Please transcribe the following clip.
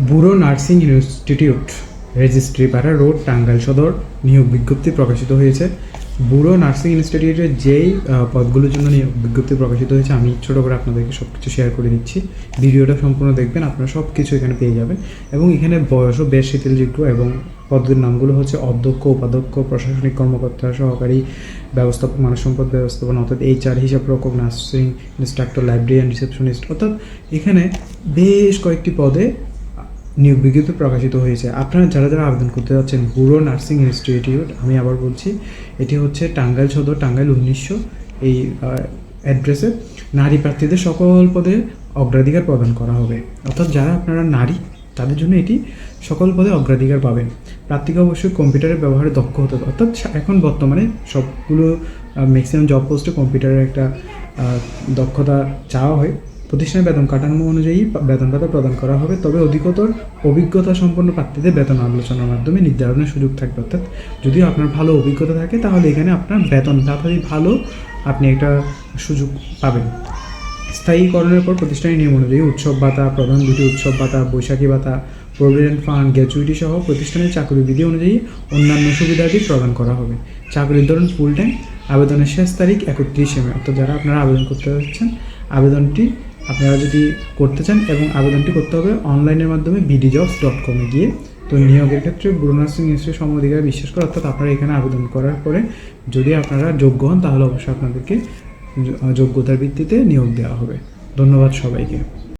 Bureau nursing institute, registry পাড়া road, Tangail সদর নিয়োগ বিজ্ঞপ্তি প্রকাশিত হয়েছে। ব্যুরো নার্সিং ইনস্টিটিউটের যেই পদগুলোর জন্য নিয়োগ বিজ্ঞপ্তি প্রকাশিত হয়েছে আমি ছোটো করে আপনাদেরকে সব কিছু শেয়ার করে দিচ্ছি। ভিডিওটা সম্পূর্ণ দেখবেন, আপনারা সব কিছু এখানে পেয়ে যাবেন। এবং এখানে বয়সও বেশ শিথিলযোগ্য এবং পদের নামগুলো হচ্ছে অধ্যক্ষ, উপাধ্যক্ষ, প্রশাসনিক কর্মকর্তা, সহকারী ব্যবস্থাপক, মানব সম্পদ ব্যবস্থাপনা অর্থাৎ HR, হিসাবরক্ষক, নার্সিং ইনস্ট্রাক্টর, লাইব্রেরিয়ান, রিসেপশনিস্ট, অর্থাৎ এখানে বেশ কয়েকটি পদে নিয়োগ বিজ্ঞপ্তি প্রকাশিত হয়েছে। আপনারা যারা যারা আবেদন করতে যাচ্ছেন ব্যুরো নার্সিং ইনস্টিটিউট, আমি আবার বলছি, এটি হচ্ছে টাঙ্গাইল সদর, টাঙ্গাইল 1900 এই অ্যাড্রেসে নারী প্রার্থীদের সকল পদে অগ্রাধিকার প্রদান করা হবে। অর্থাৎ যারা আপনারা নারী তাদের জন্য এটি সকল পদে অগ্রাধিকার পাবেন। প্রার্থীকে অবশ্যই কম্পিউটারের ব্যবহারে দক্ষ হতে হবে। অর্থাৎ এখন বর্তমানে সবগুলো ম্যাক্সিমাম জব পোস্টে কম্পিউটারের একটা দক্ষতা চাওয়া হয়। প্রতিষ্ঠানের বেতন কাঠামো অনুযায়ী বেতন ভাতা প্রদান করা হবে, তবে অধিকতর অভিজ্ঞতা সম্পন্ন প্রার্থীদের বেতন আলোচনার মাধ্যমে নির্ধারণের সুযোগ থাকবে। অর্থাৎ যদিও আপনার ভালো অভিজ্ঞতা থাকে তাহলে এখানে আপনার বেতন ভাতাই ভালো, আপনি একটা সুযোগ পাবেন। স্থায়ীকরণের পর প্রতিষ্ঠানের নিয়ম অনুযায়ী উৎসব ভাতা, প্রধান দুটি উৎসব ভাতা, বৈশাখী ভাতা, প্রভিডেন্ট ফান্ড, গ্র্যাচুইটি সহ প্রতিষ্ঠানের চাকরি বিধি অনুযায়ী অন্যান্য সুবিধাদি প্রদান করা হবে। চাকরির ধরন ফুল টাইম। আবেদনের শেষ তারিখ 31 মে। অর্থাৎ যারা আপনারা আবেদন করতে যাচ্ছেন, আবেদনটি আপনারা যদি করতে চান এবং আবেদনটি করতে হবে অনলাইনের মাধ্যমে bdjobs.com গিয়ে। তো নিয়োগের ক্ষেত্রে ব্যুরো নার্সিং ইনস্টিটিউট সম অধিকার বিশ্বাস করে, অর্থাৎ আপনারা এখানে আবেদন করার পরে যদি আপনারা যোগ্য হন তাহলে অবশ্যই আপনাদেরকে যোগ্যতার ভিত্তিতে নিয়োগ দেওয়া হবে। ধন্যবাদ সবাইকে।